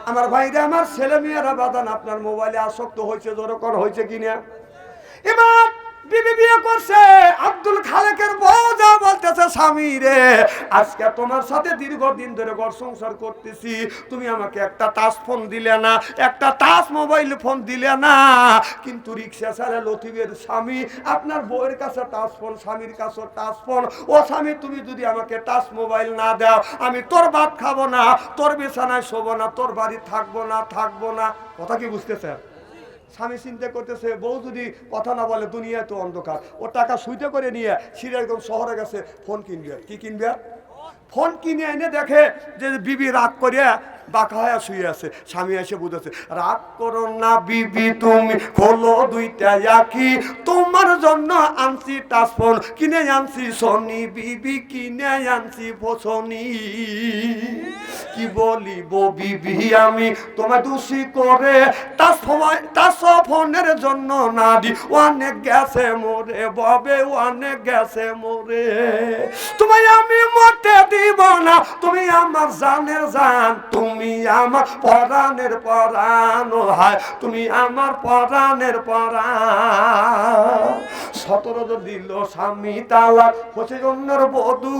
আমার ভাইরা, আমার ছেলে মেয়েরা বাদান আপনার মোবাইলে আসক্ত হয়েছে, জোরকর হয়েছে কিনা? এবার বিবি বিয়ে করছে, আব্দুল খালেকের বউ যা বলতেছে, স্বামী রে আজকে তোমার সাথে দীর্ঘদিন ধরে ঘর সংসার করতেছি, তুমি আমাকে একটা টাচ ফোন দিলে না, একটা টাচ মোবাইল ফোন দিলে না। কিন্তু রিক্সা চালা লতিফের স্বামী, আপনার বউয়ের কাছে টাচ ফোন, স্বামীর কাছে টাচ ফোন। ও স্বামী, তুমি যদি আমাকে টাচ মোবাইল না দাও, আমি তোর ভাত খাবো না, তোর বিছানায় শোবো না, তোর বাড়ি থাকবো না। কথা কি বুঝতেছে? স্বামী চিন্তা করতেছে, বউ যদি কথা না বলে দুনিয়ায় তো অন্ধকার, ও টাকা সুইতে করে নিয়ে সিরাজগঞ্জ শহরে গেছে ফোন কিনবে। কি কিনবে? ফোন কিনে এনে দেখে যে বিবি রাগ করে বাঁকা হয়ে শুয়ে আছে। স্বামী এসে বুঝেছে, রাগ করো না বিবি, তুমি খোলো দুইটা আঁখি, তোমার জন্য আনছি টাচ ফোন, কিনে আনছি সনি বিবি, কিনে আনছি ফোসনি। কি বলিব বিবি আমি তোমায় দোষী করে, টাচ ফোনের জন্য না দি অনেক গেছে মোরে ববে, অনেক গেছে মোরে। তোমায় আমি মরতে দিব না, তুমি আমার জানের জান, তুমি আমার পরাণের পরাণ, হায় তুমি আমার পরাণের পরাণ। 17 দিল স্বামী তালাক, হচ্ছে অন্যর বধূ,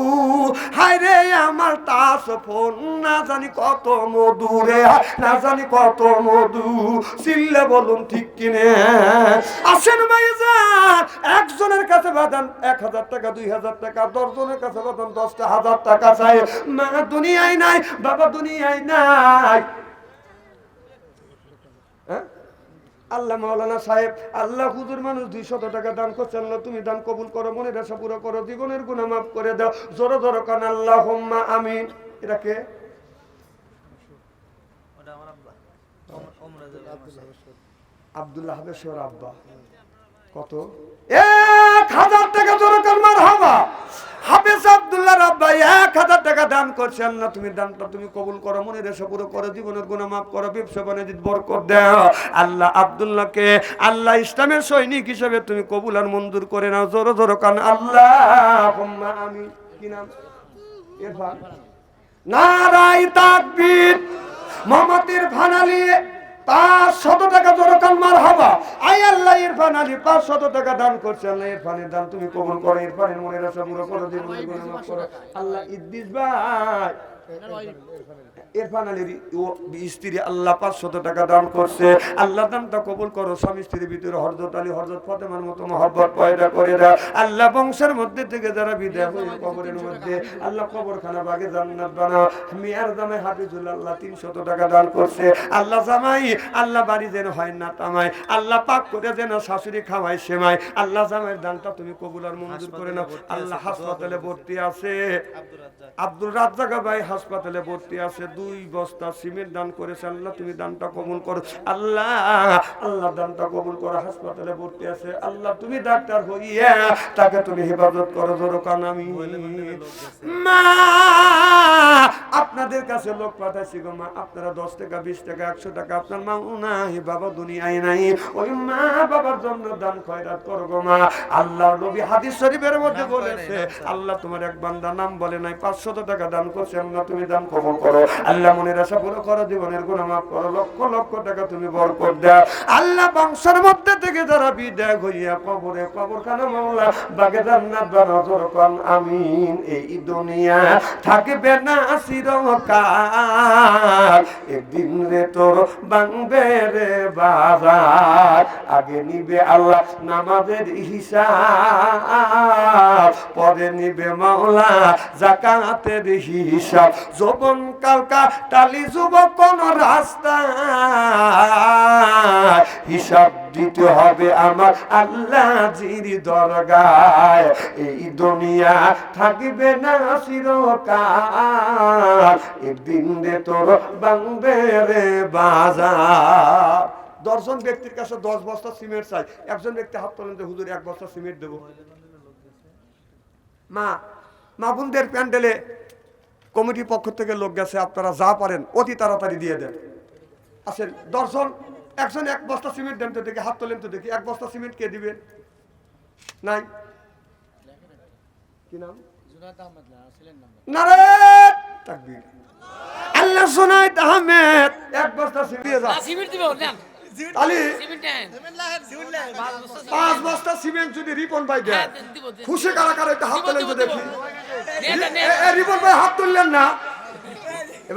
হায় রে আমার টাচ ফোন না জানি কত মধু রে, না জানি কত মধু। চিল্লে বলুন ঠিক কিনে? আসেন ভাইজান, একজনের কাছে বাদান 1000 টাকা, 2000 টাকা, 10 জনের কাছে বাদান 10,000 টাকা চাই। মা দুনিয়ায় নাই, বাবা দুনিয়ায় নাই। আল্লাহ মাওলানা সাহেব, আল্লাহ হুজুর মানুষ 200 টাকা দান করছেন, আল্লাহ তুমি দান কবুল করো, মনের আশা পুরো করো, জীবনের গুনাহ মাফ করে দাও। জোরে জোরে কান আল্লাহুম্মা আমিন। এটা কে? আব্দুল্লাহ হাবেশ্বর আব্বা। কত? 1000 টাকা। জোরে কান মারহাবা। হাফেজ আব্দুল্লাহর আব্বা 1000 টাকা দান করছেন, না তুমি দানটা তুমি কবুল করো, মনের আশা পুরো করো, জীবনের গুনাহ মাফ করো, ব্যবসা বাণিজ্যে বরকত দাও। আল্লাহ আব্দুল্লাহকে আল্লাহ ইসলামের সৈনিক হিসেবে তুমি কবুল আর মঞ্জুর করে নাও। জোরে জোরে কান আল্লাহুম্মা আমিন। কি নাম? ইরফান। নারায়ে তাকবীর। মোহাম্মদ ইরফান আলী 500 টাকা। জোরে কান মারহাবা। আয় আল্লাহ ইরফান আলী 500 টাকা দান করছে, আল্লাহ ইরফানের দান তুমি কবুল করো, ইরফানের মনের আশা পুরো করো, জীবনের গুনাহ মাফ করো। আল্লাহ ইদ্দিস ভাই, ইরফান আলীর স্ত্রী আল্লাহ 500 টাকা দান করছে, আল্লাহ দানটা কবুল করো। স্বামী স্ত্রীর ভিতরে হযরত আলী হযরত ফাতেমার মতো মহব্বত পয়দা করে দাও। আল্লাহ বংশের মধ্যে থেকে যারা বিদায় হয়ে কবরের মধ্যে, আল্লাহ কবরখানা বাগে জান্নাত বানাও। মিয়ার জামাই হাফিজুল্লাহ আল্লাহ 300 টাকা দান করছে, আল্লাহ জামাই আল্লাহ বাড়ি যেন হয় না তামাই, আল্লাহ পাক করে যেন শাশুড়ি খাওয়াই সেমাই, আল্লাহ জামাইয়ের দানটা তুমি কবুল আর মঞ্জুর করে নাও। আল্লাহ হাসপাতালে ভর্তি আছে আব্দুল রাজ্জাক ভাই, হাসপাতালে ভর্তি আছে, 2 বস্তা সিমেন্ট দান করেছে, আল্লাহ তুমি দানটা কবুল করো। আল্লাহ আল্লাহ দানটা কবুল করো। হাসপাতালে ভর্তি আছে, আল্লাহ তুমি ডাক্তার হইয়া তাকে তুমি হেফাজত করো। জোরে কান আমিন। মা আপনাদের কাছে লোক পাঠাইছি গো মা, আপনারা 10 টাকা 20 টাকা 100 টাকা, আপনার মা নাই বাবা দুনিয়ায় নাই, ওই মা বাবার জন্য দান খয়রাত করো গো মা। আল্লাহ নবী হাদিস শরীফের মধ্যে বলেছে, আল্লাহ তোমার এক বান্দা নাম বলে নাই 500 টাকা দান করছে, আল্লাহ তুমি দান কবুল করো। আল্লাহ মনের আশা পুরো করো, জীবনের গুনাহ মাফ করো, লক্ষ লক্ষ টাকা তুমি বরকত দাও। আল্লাহ বংশের মধ্যে থেকে যারা বিদায় হইয়া কবরে কবরখানা মাওলা বাগে জান্নাত বানাও। জোরে কান আমিন। এই দুনিয়া থাকবে না চিরকাল, একদিন রে তোর ভাঙবে রে বাজার, আগে নিবে আল্লাহ নামাজের হিসাব, পরে নিবে মাওলা যাকাতের হিসাব। যৌবন কালকা টালি যুবক কোন রাস্তা, হিসাব দিতে হবে আমার আল্লাহ জির দরগায়। এই দুনিয়া থাকবে না চিরকাল, একদিন রে তোর ভাঙবে রে বাজার। 10 জন ব্যক্তির কাছে 10 বস্তা সিমেন্ট চাই, একজন ব্যক্তি হাত তোলেন যে হুজুর 1 বস্তা সিমেন্ট দেবো। মা বোনদের প্যান্ডেলে কমিটি পক্ষ থেকে লোক গেছে, আপনারা যা পারেন অতি তাড়াতাড়ি দিয়ে দেন। আসেন 10 জন, একজন 1 বস্তা সিমেন্ট দেন তো দেখি, হাত তোলেন তো দেখি। 1 বস্তা সিমেন্ট কে দিবেন? নাই। কি নাম? নারে তাকবীর। আল্লাহ সোনাইত আহমেদ এক বস্তা সিমেন্ট দিয়ে যা। আলী 5 বস্তা সিমেন্ট যদি রিপন ভাই দেয় খুশি কারা কারা একটা হাত তোলেন তো দেখি। রিপন ভাই হাত তুললেন না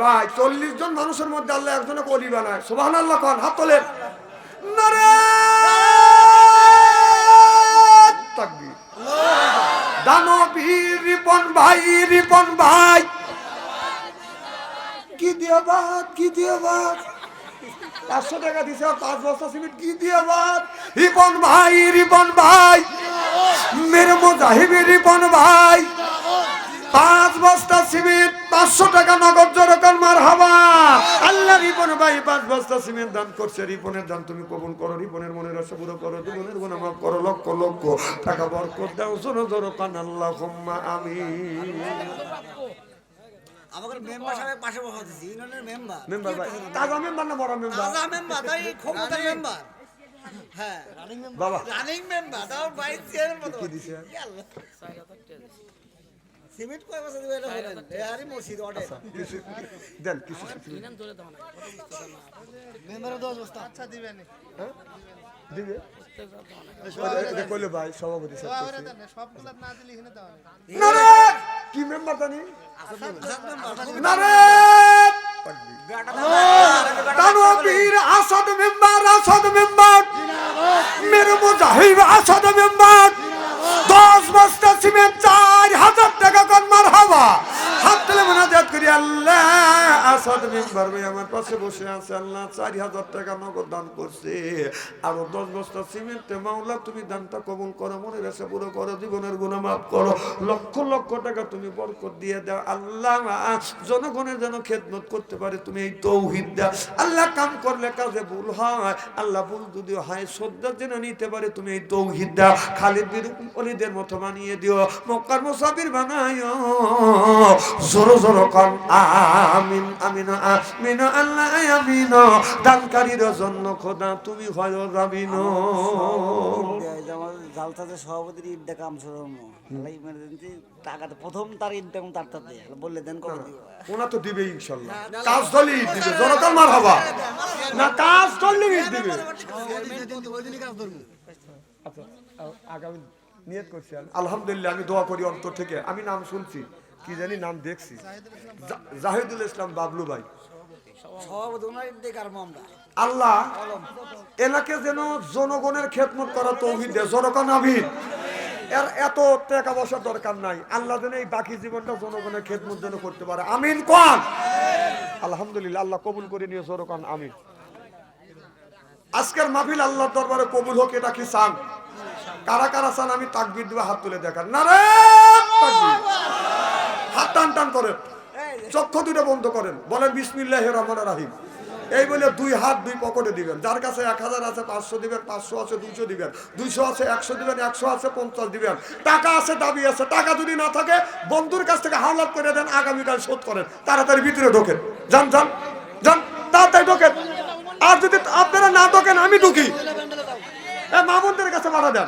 ভাই, 40 জন মানুষের মধ্যে আল্লাহ একজনে কলি বানায়। সুবহানাল্লাহ কোন হাত তোলেন। নারে তাকবীর। দানবীর রিপন ভাই, রিপন ভাই কি দিয়ে বাদ, কি দিয়ে বাদ 500 টাকা দিছে আর 5 বস্তা সিমেন্ট কি দিয়ে বাদ। রিপন ভাই, রিপন ভাই মেরে মুজাহিব রিপন ভাই 5 বস্তা সিমেন্ট 500 টাকা নগদ জোরকান মারহাবা। আল্লাহ রিপন ভাই 5 বস্তা সিমেন্ট দান করছে। রিপনের দান তুমি কবুল করো, রিপনের মনের আশা পুরো করো, জীবনের গুনাহ মাফ করো, লক্ষ লক্ষ টাকা বরকত দাও, জোরকান আল্লাহুম্মা আমিন। আমাদের মেম্বার সাহেব পাশে বসা দিছি, ইউনিয়নের মেম্বার। মেম্বার ভাই তাজা মেম্বার না বড় মেম্বার? তাজা মেম্বার, তাই ক্ষমতার মেম্বার। হ্যাঁ বাবা রানিং মেম্বার, তাও ভাইস চেয়ারম্যান মতো কি দিছে? সিমেন্ট কয় বছর দিবে এটা বলেন? আরে মসজিদ অর্ডার কিছু দেন, কিছু মেম্বারের 10 বস্তা আচ্ছা দিবেন। হ্যাঁ দিবে এটা কইলো ভাই সভাপতি সাহেব সবগুলা না দিলে এখানে দাও না রে কি মেম্বার জানি না রে তানভীর আসাদ মেম্বার, আসাদ মেম্বার মেরে মুজাহিব আসাদ মেম্বার 10 বস্তা সিমেন্ট 4000 টাকা কোন মারহাবা। হাত তুলে মুনাজাত করি আল্লাহ আসাদ মেম্বার ভাই আমার পাশে বসে আছে, আল্লাহ 4000 টাকা নগদ দান করছে, আর 10 বস্তা সিমেন্টে মাওলা তুমি দানটা কবুল করো, মনের আশা পুরো করো, জীবনের গুনাহ মাফ করো, লক্ষ লক্ষ টাকা তুমি বরকত দিয়ে দাও আল্লাহ। জনগণের যেন খেদমত করতে পারে তুমি এই তৌহিদ দাও আল্লাহ। কাম করলে কাজে ভুল হয় আল্লাহ, ভুল যদি হয় শ্রদ্ধা যেন নিতে পারে তুমি এই তৌহিদ দাও। খালিদ বিন ওলীদের মতো বানিয়ে দিও, মক্কার মুসাফির বানাইও, জোরে জোরে কোন আমিন আমিন আমিন আল্লাহ আমিন। দানকারীর জন্য খোদা তুমি হয় জামিন। জালসাতে সভাপতির ঈদটা কাম শুরু ইমার্জেন্সি টাকাটা প্রথম তার ইনকাম তারটা দেয় বললে দেন কবে দিব? ওনা তো দিবে ইনশাআল্লাহ, কাজ দলি দিবে, জনতার মারহাবা না, কাজ দলি দিবে। আচ্ছা আগামী নিয়ত করছি আলহামদুলিল্লাহ, আমি দোয়া করি অন্তর থেকে। আমি নাম শুনছি, কি জানি নাম দেখছি, জাহিদুল ইসলাম বাবলু ভাই সভাপতি ওনার ঈদে কার মামলা। আল্লাহ এনাকে যেন জনগণের খেদমত করা তৌহিদ দেয়, জনগণ আমিন। এর এত টাকা পয়সার দরকার নাই, আল্লাহ যেন এই বাকি জীবনটা জনগণের খেদমত যেন করতে পারে, আমিন কোন। আলহামদুলিল্লাহ আল্লাহ কবুল করে নিয়ে জনগণ আমিন। আজকের মাহফিল আল্লাহর দরবারে কবুল হোক, এটা কি চান? কারা কারা চান আমি তাকবীর দিব, হাত তুলে দেখান। নারে তাকবীর, হাত টান টান করেন, চক্ষু দুটো বন্ধ করেন, বলেন বিসমিল্লাহির রহমানির রহিম। এই বলে 2 হাত 2 পকেটে দিবেন। যার কাছে 1000 আছে 500 দিবেন, 500 আছে 200 দিবেন, 200 আছে 100 দিবেন, 100 আছে 50 দিবেন। টাকা আছে, দাবি আছে, টাকা যদি না থাকে বন্ধুর কাছ থেকে হাওলাত করে দেন, আগামীকাল শোধ করেন। তাড়াতাড়ি ভিতরে ঢোকেন, যান যান যান, তাড়াতাড়ি ঢোকেন। আর যদি আপনারা না ঢোকেন আমি ঢুকি, মামুনদের কাছে পাঠা দেন।